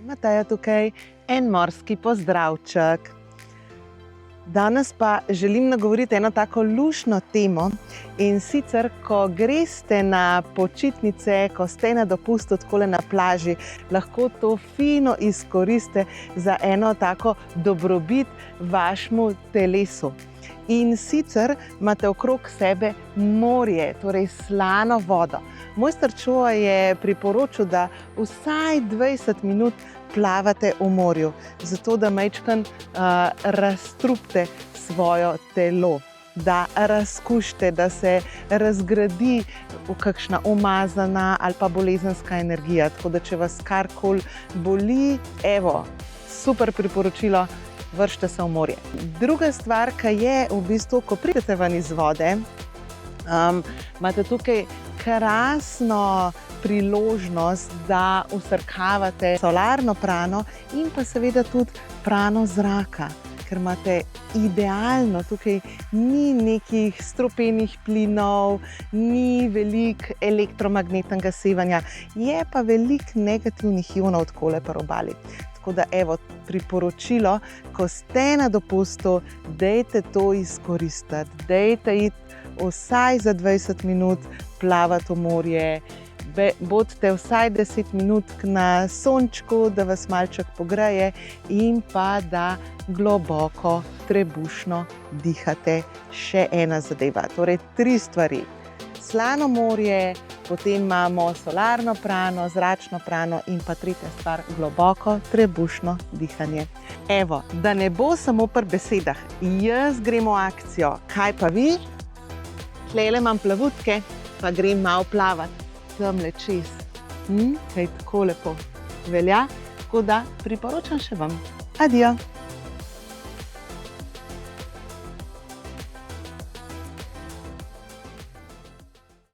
Mateja tukaj, en morski pozdravček. Danes pa želim nagovoriti eno tako luštno temo, in sicer, ko greste na počitnice, ko ste na dopustu takole na plaži, lahko to fino izkoristite za eno tako dobrobit vašemu telesu. In sicer imate okrog sebe morje, torej slano vodo. Mojster Choa je priporočil, da vsaj 20 minut plavate v morju, zato da majčkeno razstrupite svoje telo, da razkušite, da se razgradi kakšna umazana ali pa bolezenska energija. Tako da, če vas karkoli boli, evo, super priporočilo, vršite se v morje. Druga stvar, ki je v bistvu, ko pridete ven iz vode, imate tukaj krasno priložnost, da vsrkavate solarno prano in pa seveda tudi prano zraka, ker imate idealno, tukaj ni nekih strupenih plinov, ni veliko elektromagnetnega sevanja, je pa veliko negativnih ionov takole pri obali. Tako da, evo, priporočilo, ko ste na dopustu, dajte to izkoristiti, dajte iti vsaj za 20 minut plavati v morje, bodite vsaj 10 minut na sončku, da vas malček pogreje in pa da globoko, trebušno dihate. Še ena zadeva, torej 3 stvari. Slano morje, potem imamo solarno prano, zračno prano in pa tretja stvar, globoko, trebušno dihanje. Evo, da ne bo samo pri besedah, jaz grem v akcijo. Kaj pa vi? Tlele imam plavutke, pa grem malo plavati. Tamle čez. Kaj tako lepo velja, tako da priporočam še vam. Adijo!